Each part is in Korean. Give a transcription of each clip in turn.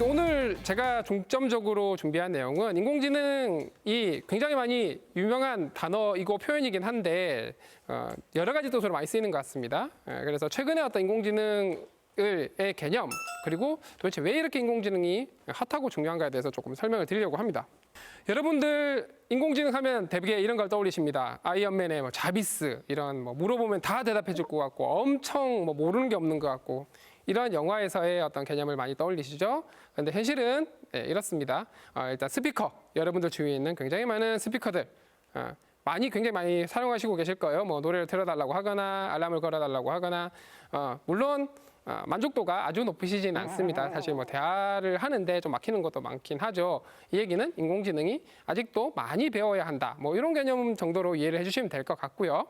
오늘 제가 중점적으로 준비한 내용은 인공지능이 굉장히 많이 유명한 단어이고 표현이긴 한데 여러 가지 뜻으로 많이 쓰이는 것 같습니다. 그래서 최근에 어떤 인공지능의 개념 그리고 도대체 왜 이렇게 인공지능이 핫하고 중요한가에 대해서 조금 설명을 드리려고 합니다. 여러분들 인공지능 하면 대개 이런 걸 떠올리십니다. 아이언맨의 뭐 자비스 이런 뭐 물어보면 다 대답해 줄 것 같고 엄청 뭐 모르는 게 없는 것 같고 이런 영화에서의 어떤 개념을 많이 떠올리시죠? 그런데 현실은 이렇습니다. 일단 스피커, 여러분들 주위에 있는 굉장히 많은 스피커들 굉장히 많이 사용하시고 계실 거예요. 뭐 노래를 틀어달라고 하거나 알람을 걸어달라고 하거나 물론 만족도가 아주 높으시지는 않습니다. 사실 뭐 대화를 하는데 좀 막히는 것도 많긴 하죠. 이 얘기는 인공지능이 아직도 많이 배워야 한다. 뭐 이런 개념 정도로 이해를 해주시면 될 것 같고요.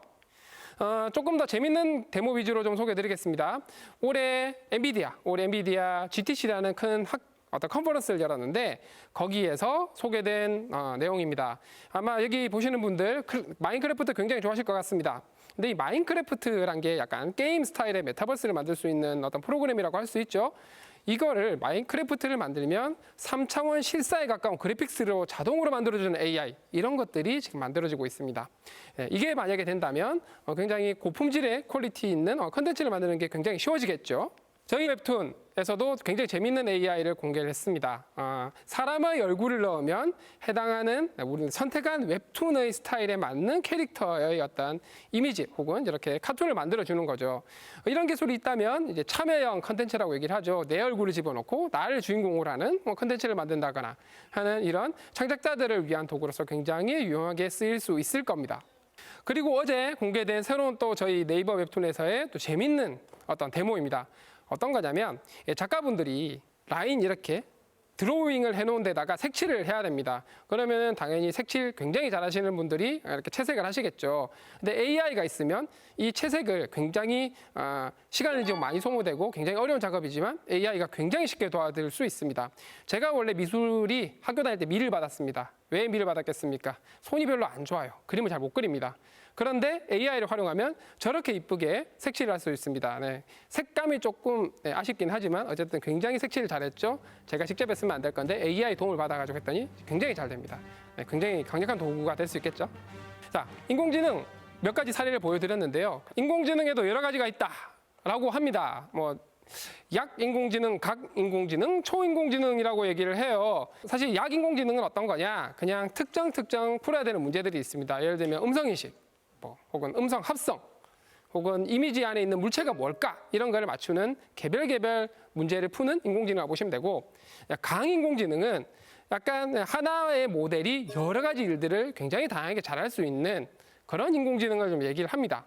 조금 더 재밌는 데모 위주로 좀 소개해드리겠습니다. 올해 엔비디아 GTC라는 큰 어떤 컨퍼런스를 열었는데 거기에서 소개된 내용입니다. 아마 여기 보시는 분들 마인크래프트 굉장히 좋아하실 것 같습니다. 근데 이 마인크래프트란 게 약간 게임 스타일의 메타버스를 만들 수 있는 어떤 프로그램이라고 할 수 있죠. 이거를 마인크래프트를 만들면 3차원 실사에 가까운 그래픽스로 자동으로 만들어주는 AI 이런 것들이 지금 만들어지고 있습니다. 이게 만약에 된다면 굉장히 고품질의 퀄리티 있는 컨텐츠를 만드는 게 굉장히 쉬워지겠죠. 저희 웹툰에서도 굉장히 재밌는 AI를 공개를 했습니다. 사람의 얼굴을 넣으면 해당하는 우리는 선택한 웹툰의 스타일에 맞는 캐릭터의 어떤 이미지 혹은 이렇게 카툰을 만들어주는 거죠. 이런 기술이 있다면 이제 참여형 컨텐츠라고 얘기를 하죠. 내 얼굴을 집어넣고 나를 주인공으로 하는 컨텐츠를 만든다거나 하는 이런 창작자들을 위한 도구로서 굉장히 유용하게 쓰일 수 있을 겁니다. 그리고 어제 공개된 새로운 또 저희 네이버 웹툰에서의 또 재밌는 어떤 데모입니다. 어떤 거냐면 작가분들이 라인 이렇게 드로잉을 해놓은 데다가 색칠을 해야 됩니다. 그러면 당연히 색칠 굉장히 잘하시는 분들이 이렇게 채색을 하시겠죠. 근데 AI가 있으면 이 채색을 굉장히 시간이 좀 많이 소모되고 굉장히 어려운 작업이지만 AI가 굉장히 쉽게 도와드릴 수 있습니다. 제가 원래 미술이 학교 다닐 때 미를 받았습니다. 왜 미를 받았겠습니까? 손이 별로 안 좋아요. 그림을 잘 못 그립니다. 그런데 AI를 활용하면 저렇게 이쁘게 색칠을 할 수 있습니다. 색감이 조금 아쉽긴 하지만 어쨌든 굉장히 색칠을 잘했죠. 제가 직접 했으면 안 될 건데 AI 도움을 받아가지고 했더니 굉장히 잘 됩니다. 굉장히 강력한 도구가 될 수 있겠죠. 자, 인공지능 몇 가지 사례를 보여드렸는데요. 인공지능에도 여러 가지가 있다라고 합니다. 약 인공지능, 각 인공지능, 초인공지능이라고 얘기를 해요. 사실 약 인공지능은 어떤 거냐? 그냥 특정 풀어야 되는 문제들이 있습니다. 예를 들면 음성인식, 혹은 음성 합성, 혹은 이미지 안에 있는 물체가 뭘까? 이런 거를 맞추는 개별 문제를 푸는 인공지능이라고 보시면 되고, 강인공지능은 약간 하나의 모델이 여러 가지 일들을 굉장히 다양하게 잘할 수 있는 그런 인공지능을 좀 얘기를 합니다.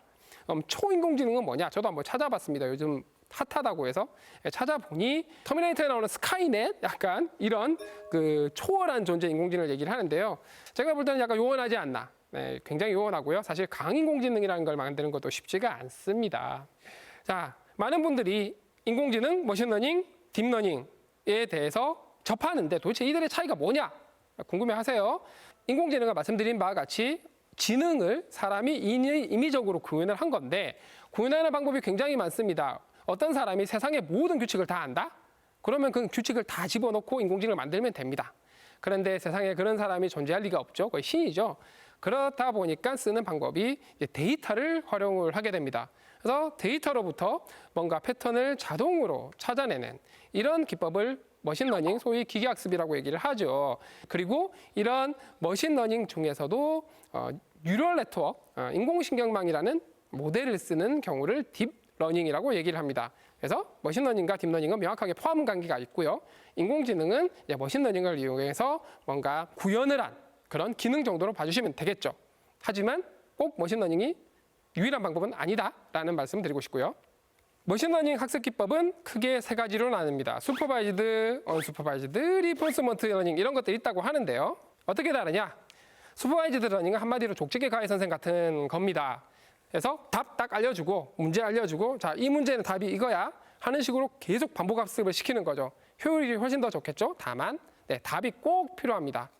초인공지능은 뭐냐? 저도 한번 찾아봤습니다. 요즘 핫하다고 해서 찾아보니 터미네이터에 나오는 스카이넷 약간 이런 그 초월한 존재 인공지능을 얘기를 하는데요. 제가 볼 때는 약간 요원하지 않나. 굉장히 요원하고요. 사실 강인공지능이라는 걸 만드는 것도 쉽지가 않습니다. 자, 많은 분들이 인공지능, 머신러닝, 딥러닝에 대해서 접하는데 도대체 이들의 차이가 뭐냐 궁금해하세요. 인공지능은 말씀드린 바와 같이 지능을 사람이 인위적으로 구현을 한 건데 구현하는 방법이 굉장히 많습니다. 어떤 사람이 세상의 모든 규칙을 다 안다? 그러면 그 규칙을 다 집어넣고 인공지능을 만들면 됩니다. 그런데 세상에 그런 사람이 존재할 리가 없죠. 거의 신이죠. 그렇다 보니까 쓰는 방법이 데이터를 활용을 하게 됩니다. 그래서 데이터로부터 뭔가 패턴을 자동으로 찾아내는 이런 기법을 머신러닝, 소위 기계학습이라고 얘기를 하죠. 그리고 이런 머신러닝 중에서도 뉴럴 네트워크, 인공신경망이라는 모델을 쓰는 경우를 딥러닝이라고 얘기를 합니다. 그래서 머신러닝과 딥러닝은 명확하게 포함 관계가 있고요. 인공지능은 머신러닝을 이용해서 뭔가 구현을 한 그런 기능 정도로 봐주시면 되겠죠. 하지만 꼭 머신러닝이 유일한 방법은 아니다라는 말씀을 드리고 싶고요. 머신러닝 학습 기법은 크게 세 가지로 나뉩니다. 슈퍼바이즈드, 언슈퍼바이즈드, 리인포스먼트 러닝 이런 것들이 있다고 하는데요. 어떻게 다르냐? 슈퍼바이즈드 러닝은 한마디로 족집게 가해 선생 같은 겁니다. 그래서 답 딱 알려주고 문제 알려주고 자, 이 문제는 답이 이거야 하는 식으로 계속 반복 학습을 시키는 거죠. 효율이 훨씬 더 좋겠죠. 다만 답이 꼭 필요합니다.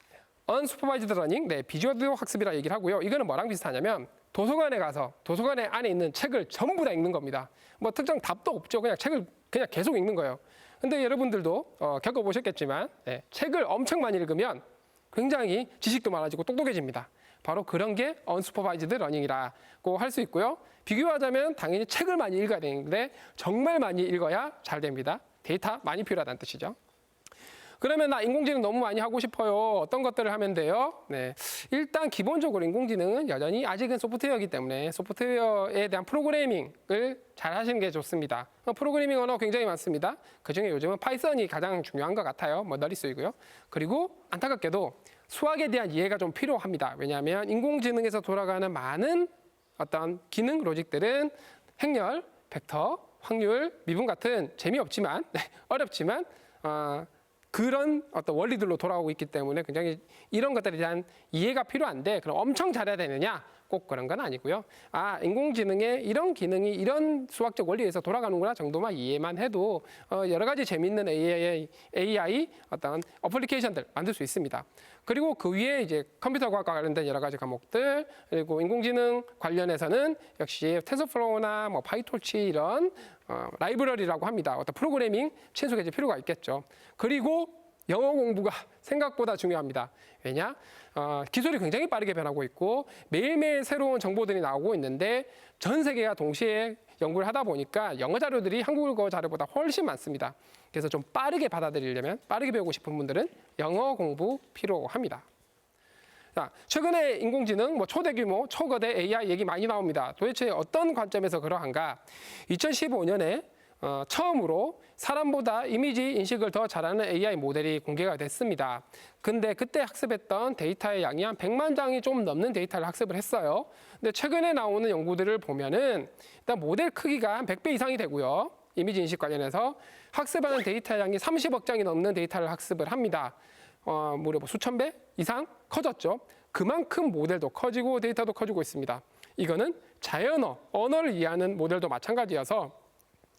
언슈퍼바이즈드 러닝, 비주얼 학습이라 얘기를 하고요. 이거는 뭐랑 비슷하냐면 도서관에 가서 도서관에 안에 있는 책을 전부 다 읽는 겁니다. 뭐 특정 답도 없죠. 그냥 책을 그냥 계속 읽는 거예요. 근데 여러분들도 겪어보셨겠지만 책을 엄청 많이 읽으면 굉장히 지식도 많아지고 똑똑해집니다. 바로 그런 게 언슈퍼바이즈드 러닝이라고 할 수 있고요. 비교하자면 당연히 책을 많이 읽어야 되는데 정말 많이 읽어야 잘 됩니다. 데이터 많이 필요하다는 뜻이죠. 그러면 나 인공지능 너무 많이 하고 싶어요. 어떤 것들을 하면 돼요? 네. 일단 기본적으로 인공지능은 여전히 아직은 소프트웨어이기 때문에 소프트웨어에 대한 프로그래밍을 잘 하시는 게 좋습니다. 프로그래밍 언어 굉장히 많습니다. 그중에 요즘은 파이썬이 가장 중요한 것 같아요. 널리 쓰이고요. 그리고 안타깝게도 수학에 대한 이해가 좀 필요합니다. 왜냐하면 인공지능에서 돌아가는 많은 어떤 기능 로직들은 행렬, 벡터, 확률, 미분 같은 재미없지만 어렵지만 그런 어떤 원리들로 돌아오고 있기 때문에 굉장히 이런 것들에 대한 이해가 필요한데 그럼 엄청 잘해야 되느냐? 꼭 그런 건 아니고요. 인공지능의 이런 기능이 이런 수학적 원리에서 돌아가는구나 정도만 이해만 해도 여러 가지 재미있는 AI 어떤 어플리케이션들 만들 수 있습니다. 그리고 그 위에 이제 컴퓨터 과학과 관련된 여러 가지 과목들 그리고 인공지능 관련해서는 역시 텐서플로우나 뭐 파이토치 이런 라이브러리라고 합니다. 어떤 프로그래밍 친숙해질 필요가 있겠죠. 그리고 영어 공부가 생각보다 중요합니다. 왜냐? 기술이 굉장히 빠르게 변하고 있고 매일매일 새로운 정보들이 나오고 있는데 전 세계가 동시에 연구를 하다 보니까 영어 자료들이 한국어 자료보다 훨씬 많습니다. 그래서 좀 빠르게 받아들이려면 빠르게 배우고 싶은 분들은 영어 공부 필요합니다. 자, 최근에 인공지능, 초대 규모, 초거대 AI 얘기 많이 나옵니다. 도대체 어떤 관점에서 그러한가? 2015년에 처음으로 사람보다 이미지 인식을 더 잘하는 AI 모델이 공개가 됐습니다. 근데 그때 학습했던 데이터의 양이 한 100만 장이 좀 넘는 데이터를 학습을 했어요. 근데 최근에 나오는 연구들을 보면은 일단 모델 크기가 한 100배 이상이 되고요. 이미지 인식 관련해서 학습하는 데이터 양이 30억 장이 넘는 데이터를 학습을 합니다. 무려 수천 배 이상 커졌죠. 그만큼 모델도 커지고 데이터도 커지고 있습니다. 이거는 자연어, 언어를 이해하는 모델도 마찬가지여서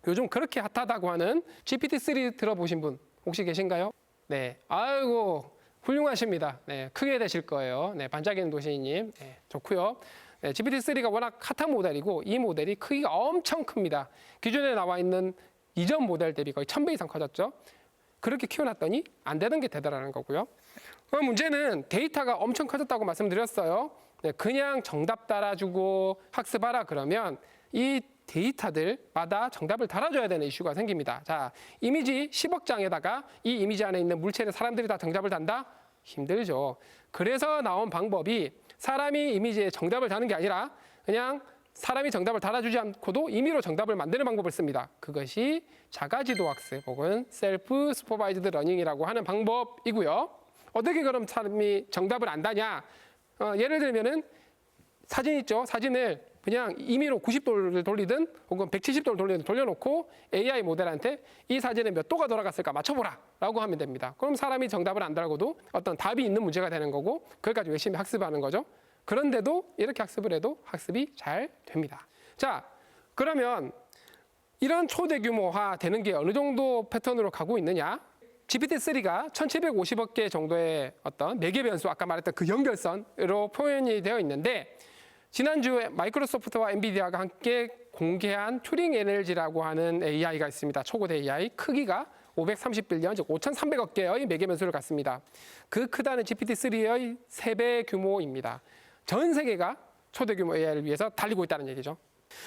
요즘 그렇게 핫하다고 하는 GPT-3 들어보신 분 혹시 계신가요? 네, 아이고 훌륭하십니다. 네, 크게 되실 거예요. 네, 반짝이는 도시님, 네, 좋고요. 네, GPT-3가 워낙 핫한 모델이고 이 모델이 크기가 엄청 큽니다. 기존에 나와 있는 이전 모델 대비 거의 1000배 이상 커졌죠. 그렇게 키워놨더니 안 되는 게 되더라는 거고요. 문제는 데이터가 엄청 커졌다고 말씀드렸어요. 네, 그냥 정답 따라주고 학습하라 그러면 이 데이터들마다 정답을 달아줘야 되는 이슈가 생깁니다. 자, 이미지 10억 장에다가 이 이미지 안에 있는 물체를 사람들이 다 정답을 단다? 힘들죠. 그래서 나온 방법이 사람이 이미지에 정답을 다는 게 아니라 그냥 사람이 정답을 달아주지 않고도 임의로 정답을 만드는 방법을 씁니다. 그것이 자가지도 학습 혹은 셀프 슈퍼바이즈드 러닝이라고 하는 방법이고요. 어떻게 그럼 사람이 정답을 안다냐? 예를 들면은 사진 있죠? 사진을 그냥 임의로 90도를 돌리든 혹은 170도를 돌리든 돌려놓고 AI 모델한테 이 사진에 몇 도가 돌아갔을까 맞춰보라 라고 하면 됩니다. 그럼 사람이 정답을 안 달고도 어떤 답이 있는 문제가 되는 거고 그걸 가지고 열심히 학습하는 거죠. 그런데도 이렇게 학습을 해도 학습이 잘 됩니다. 자, 그러면 이런 초대 규모화 되는 게 어느 정도 패턴으로 가고 있느냐? GPT-3가 1750억 개 정도의 어떤 매개 변수, 아까 말했던 그 연결선으로 표현이 되어 있는데 지난주에 마이크로소프트와 엔비디아가 함께 공개한 튜링 NLG라고 하는 AI가 있습니다. 초고대 AI. 크기가 530빌리언, 즉 5,300억 개의 매개 변수를 갖습니다. 그 크다는 GPT-3의 3배 규모입니다. 전 세계가 초대 규모 AI를 위해서 달리고 있다는 얘기죠.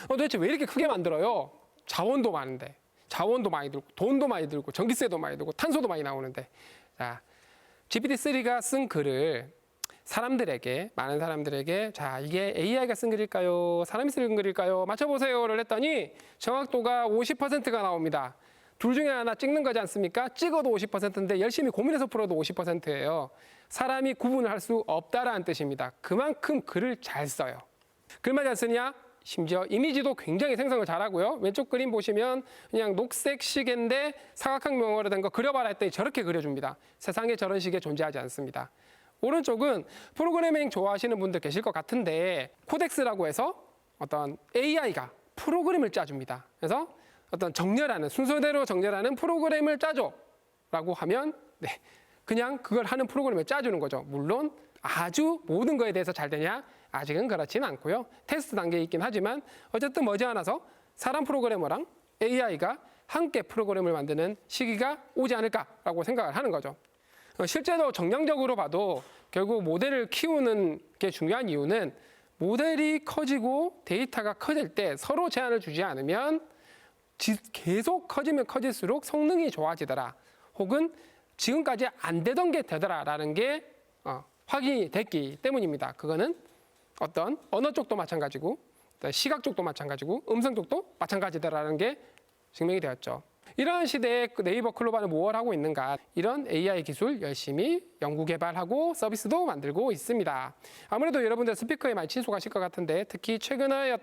도대체 왜 이렇게 크게 만들어요? 자원도 많은데. 자원도 많이 들고, 돈도 많이 들고, 전기세도 많이 들고, 탄소도 많이 나오는데. 자, GPT-3가 쓴 글을 많은 사람들에게 자, 이게 AI가 쓴 글일까요? 사람이 쓴 글일까요? 맞춰보세요를 했더니 정확도가 50%가 나옵니다. 둘 중에 하나 찍는 거지 않습니까? 찍어도 50%인데 열심히 고민해서 풀어도 50%예요. 사람이 구분을 할 수 없다라는 뜻입니다. 그만큼 글을 잘 써요. 글만 잘 쓰냐? 심지어 이미지도 굉장히 생성을 잘하고요. 왼쪽 그림 보시면 그냥 녹색 시계인데 사각형명으로 된 거 그려봐라 했더니 저렇게 그려줍니다. 세상에 저런 시계 존재하지 않습니다. 오른쪽은 프로그래밍 좋아하시는 분들 계실 것 같은데 코덱스라고 해서 어떤 AI가 프로그램을 짜줍니다. 그래서 어떤 순서대로 정렬하는 프로그램을 짜줘 라고 하면 그냥 그걸 하는 프로그램을 짜주는 거죠. 물론 아주 모든 거에 대해서 잘 되냐? 아직은 그렇지는 않고요. 테스트 단계에 있긴 하지만 어쨌든 머지않아서 사람 프로그래머랑 AI가 함께 프로그램을 만드는 시기가 오지 않을까라고 생각을 하는 거죠. 실제로 정량적으로 봐도 결국 모델을 키우는 게 중요한 이유는 모델이 커지고 데이터가 커질 때 서로 제한을 주지 않으면 계속 커지면 커질수록 성능이 좋아지더라. 혹은 지금까지 안 되던 게 되더라라는 게 확인이 됐기 때문입니다. 그거는 어떤 언어 쪽도 마찬가지고 시각 쪽도 마찬가지고 음성 쪽도 마찬가지다라는 게 증명이 되었죠. 이런 시대에 네이버 클로바는 무엇을 하고 있는가? 이런 AI 기술 열심히 연구 개발하고 서비스도 만들고 있습니다. 아무래도 여러분들 스피커에 많이 친숙하실 것 같은데 특히 최근에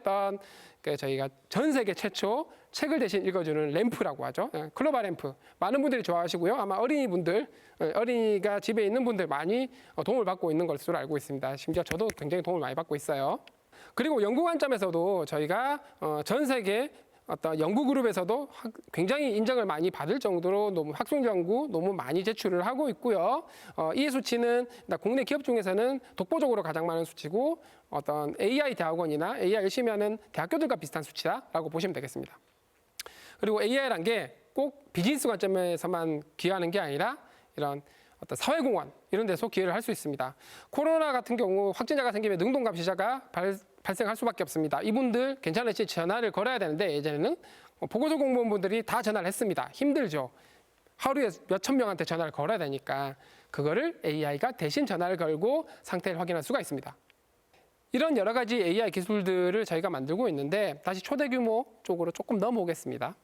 저희가 전 세계 최초 책을 대신 읽어주는 램프라고 하죠. 클로바 램프. 많은 분들이 좋아하시고요. 아마 어린이가 집에 있는 분들 많이 도움을 받고 있는 것으로 알고 있습니다. 심지어 저도 굉장히 도움을 많이 받고 있어요. 그리고 연구 관점에서도 저희가 전 세계 어떤 연구 그룹에서도 굉장히 인정을 많이 받을 정도로 학술 연구 너무 많이 제출을 하고 있고요. 이 수치는 국내 기업 중에서는 독보적으로 가장 많은 수치고 어떤 AI 대학원이나 AI 열심히 하는 대학교들과 비슷한 수치다라고 보시면 되겠습니다. 그리고 AI란 게 꼭 비즈니스 관점에서만 기여하는 게 아니라 이런 어떤 사회공헌 이런 데서 기여를 할 수 있습니다. 코로나 같은 경우 확진자가 생기면 능동감시자가 발생할 수밖에 없습니다. 이분들 괜찮을지 전화를 걸어야 되는데 예전에는 보고서 공무원분들이 다 전화를 했습니다. 힘들죠. 하루에 몇천 명한테 전화를 걸어야 되니까 그거를 AI가 대신 전화를 걸고 상태를 확인할 수가 있습니다. 이런 여러 가지 AI 기술들을 저희가 만들고 있는데 다시 초대 규모 쪽으로 조금 넘어오겠습니다.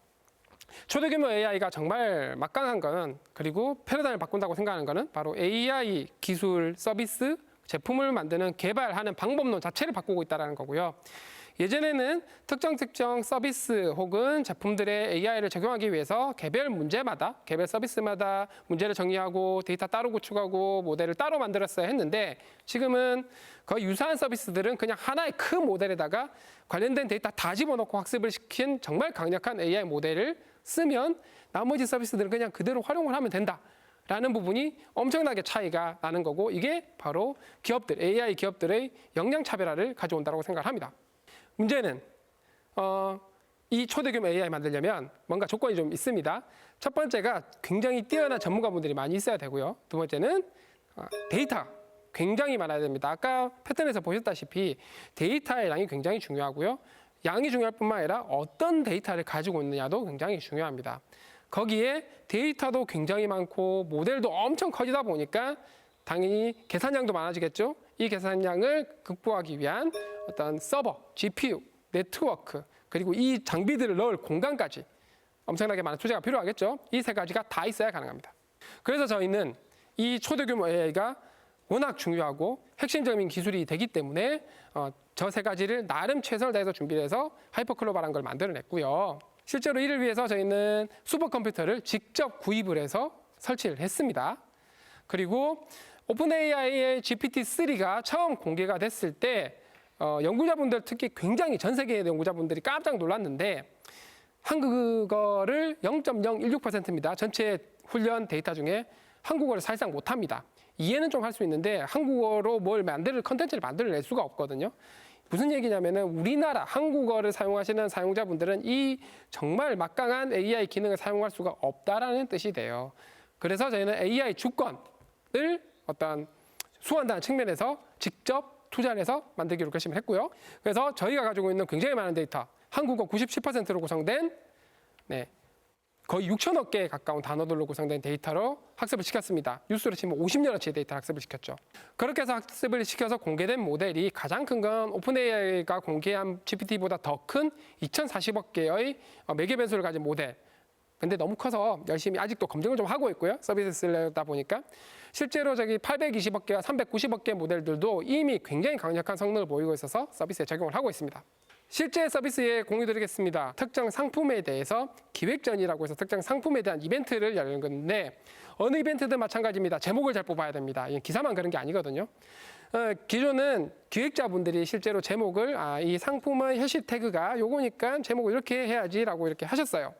초대 규모 AI가 정말 막강한 거는 그리고 패러다임을 바꾼다고 생각하는 거는 바로 AI 기술 서비스 제품을 만드는 개발하는 방법론 자체를 바꾸고 있다는 거고요. 예전에는 특정 서비스 혹은 제품들의 AI를 적용하기 위해서 개별 서비스마다 문제를 정의하고 데이터 따로 구축하고 모델을 따로 만들었어야 했는데 지금은 거의 유사한 서비스들은 그냥 하나의 큰 모델에다가 관련된 데이터 다 집어넣고 학습을 시킨 정말 강력한 AI 모델을 쓰면 나머지 서비스들은 그냥 그대로 활용을 하면 된다. 라는 부분이 엄청나게 차이가 나는 거고 이게 바로 AI 기업들의 역량 차별화를 가져온다고 생각을 합니다. 문제는 이 초대규모 AI 만들려면 뭔가 조건이 좀 있습니다. 첫 번째가 굉장히 뛰어난 전문가분들이 많이 있어야 되고요. 두 번째는 데이터 굉장히 많아야 됩니다. 아까 패턴에서 보셨다시피 데이터의 양이 굉장히 중요하고요. 양이 중요할 뿐만 아니라 어떤 데이터를 가지고 있느냐도 굉장히 중요합니다. 거기에 데이터도 굉장히 많고 모델도 엄청 커지다 보니까 당연히 계산량도 많아지겠죠. 이 계산량을 극복하기 위한 어떤 서버, GPU, 네트워크 그리고 이 장비들을 넣을 공간까지 엄청나게 많은 투자가 필요하겠죠. 이 세 가지가 다 있어야 가능합니다. 그래서 저희는 이 초대규모 AI가 워낙 중요하고 핵심적인 기술이 되기 때문에 저 세 가지를 나름 최선을 다해서 준비를 해서 하이퍼클로바라는 걸 만들어냈고요. 실제로 이를 위해서 저희는 슈퍼컴퓨터를 직접 구입을 해서 설치를 했습니다. 그리고 오픈AI의 GPT-3가 처음 공개가 됐을 때 연구자분들 특히 굉장히 전 세계의 연구자분들이 깜짝 놀랐는데 한국어를 0.016%입니다. 전체 훈련 데이터 중에 한국어를 사실상 못합니다. 이해는 좀 할 수 있는데 한국어로 컨텐츠를 만들어낼 수가 없거든요. 무슨 얘기냐면은 우리나라 한국어를 사용하시는 사용자분들은 이 정말 막강한 AI 기능을 사용할 수가 없다라는 뜻이 돼요. 그래서 저희는 AI 주권을 수호한다는 측면에서 직접 투자를 해서 만들기로 결심을 했고요. 그래서 저희가 가지고 있는 굉장히 많은 데이터, 한국어 97%로 구성된 거의 6천억 개에 가까운 단어들로 구성된 데이터로 학습을 시켰습니다. 뉴스로 치면 50여러치의 데이터를 학습을 시켰죠. 그렇게 해서 학습을 시켜서 공개된 모델이 가장 큰 건 오픈AI가 공개한 GPT보다 더 큰 2040억 개의 매개 변수를 가진 모델. 근데 너무 커서 열심히 아직도 검증을 좀 하고 있고요. 서비스 쓰려다 보니까. 실제로 820억 개와 390억 개 모델들도 이미 굉장히 강력한 성능을 보이고 있어서 서비스에 적용을 하고 있습니다. 실제 서비스에 공유드리겠습니다. 특정 상품에 대해서 기획전이라고 해서 특정 상품에 대한 이벤트를 열는 건데 어느 이벤트든 마찬가지입니다. 제목을 잘 뽑아야 됩니다. 기사만 그런 게 아니거든요. 기존은 기획자분들이 실제로 제목을 이 상품의 해시태그가 요거니까 제목을 이렇게 해야지라고 이렇게 하셨어요.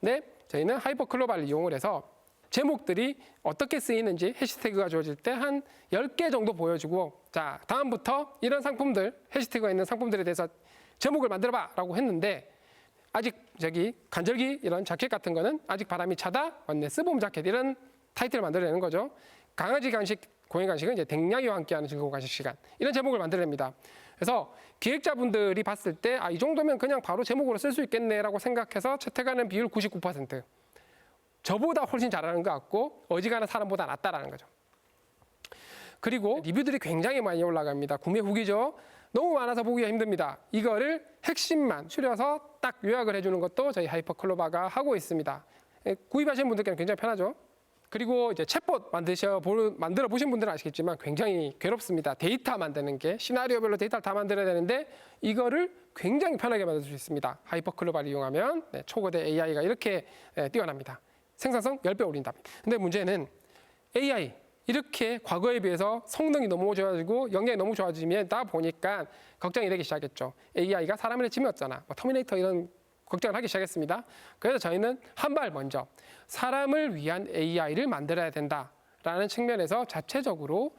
근데 저희는 하이퍼클로바를 이용을 해서 제목들이 어떻게 쓰이는지 해시태그가 주어질 때 한 10개 정도 보여주고 자 다음부터 이런 상품들 해시태그가 있는 상품들에 대해서 제목을 만들어봐 라고 했는데 아직 저기 간절기 이런 자켓 같은 거는 아직 바람이 차다, 원내 스봄 자켓 이런 타이틀을 만들어내는 거죠. 강아지 간식, 고양이 간식은 이제 댕냥이와 함께하는 즐거운 간식 시간 이런 제목을 만들어냅니다. 그래서 기획자분들이 봤을 때 이 정도면 그냥 바로 제목으로 쓸 수 있겠네라고 생각해서 채택하는 비율 99%. 저보다 훨씬 잘하는 것 같고 어지간한 사람보다 낫다라는 거죠. 그리고 리뷰들이 굉장히 많이 올라갑니다. 구매 후기죠. 너무 많아서 보기가 힘듭니다. 이거를 핵심만 추려서 딱 요약을 해주는 것도 저희 하이퍼클로바가 하고 있습니다. 구입하시는 분들께는 굉장히 편하죠. 그리고 이제 챗봇 만들어 보신 분들은 아시겠지만 굉장히 괴롭습니다. 데이터 만드는 게 시나리오별로 데이터를 다 만들어야 되는데 이거를 굉장히 편하게 만들 수 있습니다. 하이퍼클로바를 이용하면 초거대 AI가 이렇게 뛰어납니다. 생산성 10배 올린답니다. 근데 문제는 AI 이렇게 과거에 비해서 성능이 너무 좋아지고 영향이 너무 좋아지다 보니까 걱정이 되기 시작했죠. AI가 사람을 해치웠잖아. 터미네이터 이런 걱정을 하기 시작했습니다. 그래서 저희는 한 발 먼저 사람을 위한 AI를 만들어야 된다라는 측면에서 자체적으로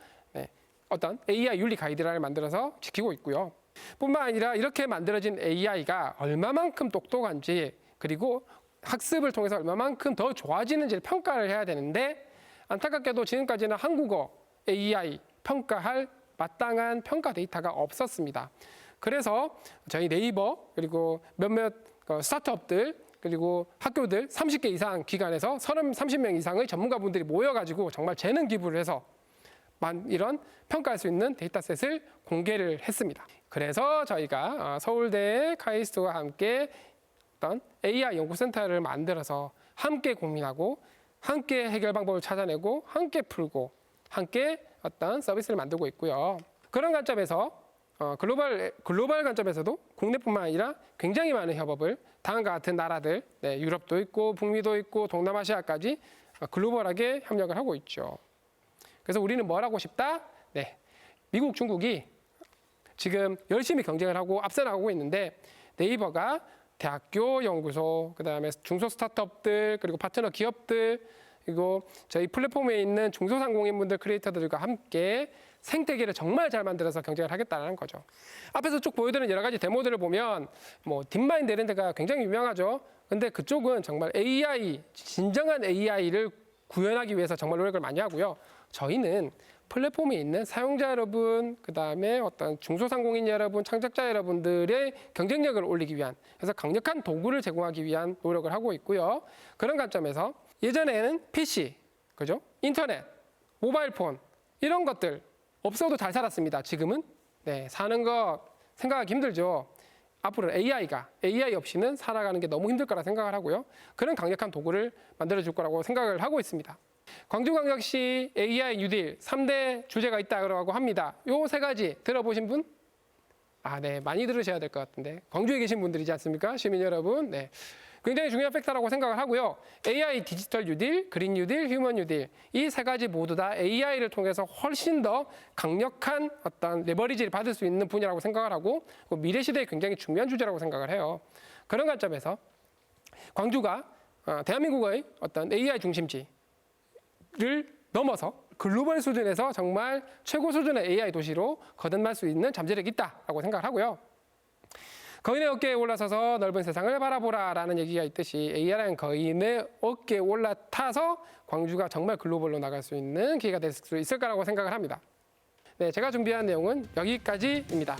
어떤 AI 윤리 가이드라인을 만들어서 지키고 있고요. 뿐만 아니라 이렇게 만들어진 AI가 얼마만큼 똑똑한지 그리고 학습을 통해서 얼마만큼 더 좋아지는지를 평가를 해야 되는데 안타깝게도 지금까지는 한국어 AI 평가할 마땅한 평가 데이터가 없었습니다. 그래서 저희 네이버 그리고 몇몇 스타트업들 그리고 학교들 30개 이상 기관에서 30명 이상의 전문가분들이 모여가지고 정말 재능 기부를 해서 이런 평가할 수 있는 데이터셋을 공개를 했습니다. 그래서 저희가 서울대 카이스트와 함께 어떤 AI 연구센터를 만들어서 함께 고민하고 함께 해결 방법을 찾아내고 함께 풀고 함께 어떤 서비스를 만들고 있고요. 그런 관점에서 글로벌 관점에서도 국내뿐만 아니라 굉장히 많은 협업을 다음과 같은 나라들, 유럽도 있고 북미도 있고 동남아시아까지 글로벌하게 협력을 하고 있죠. 그래서 우리는 뭘 하고 싶다? 미국, 중국이 지금 열심히 경쟁을 하고 앞서 나가고 있는데 네이버가 대학교 연구소, 그다음에 중소 스타트업들, 그리고 파트너 기업들, 그리고 저희 플랫폼에 있는 중소상공인분들, 크리에이터들과 함께 생태계를 정말 잘 만들어서 경쟁을 하겠다는 거죠. 앞에서 쭉 보여드린 여러 가지 데모들을 보면 딥마인드 이런 데가 굉장히 유명하죠. 근데 그쪽은 정말 AI, 진정한 AI를 구현하기 위해서 정말 노력을 많이 하고요. 저희는 플랫폼에 있는 사용자 여러분, 그다음에 어떤 중소상공인 여러분, 창작자 여러분들의 경쟁력을 올리기 위한, 그래서 강력한 도구를 제공하기 위한 노력을 하고 있고요. 그런 관점에서 예전에는 PC, 그죠? 인터넷, 모바일폰 이런 것들 없어도 잘 살았습니다. 지금은 사는 거 생각하기 힘들죠. 앞으로 AI 없이는 살아가는 게 너무 힘들 거라 생각을 하고요. 그런 강력한 도구를 만들어줄 거라고 생각을 하고 있습니다. 광주광역시 AI 뉴딜 3대 주제가 있다고 합니다. 요 세 가지 들어보신 분? 많이 들으셔야 될 것 같은데. 광주에 계신 분들이지 않습니까? 시민 여러분. 굉장히 중요한 팩터라고 생각을 하고요. AI 디지털 뉴딜, 그린 뉴딜, 휴먼 뉴딜 이 세 가지 모두 다 AI를 통해서 훨씬 더 강력한 어떤 레버리지를 받을 수 있는 분야라고 생각을 하고 미래 시대에 굉장히 중요한 주제라고 생각을 해요. 그런 관점에서 광주가 대한민국의 어떤 AI 중심지를 넘어서 글로벌 수준에서 정말 최고 수준의 AI 도시로 거듭날 수 있는 잠재력이 있다라고 생각을 하고요. 거인의 어깨에 올라서서 넓은 세상을 바라보라라는 얘기가 있듯이 AI라는 거인의 어깨에 올라타서 광주가 정말 글로벌로 나갈 수 있는 기회가 될 수 있을 거라고 생각을 합니다. 제가 준비한 내용은 여기까지입니다.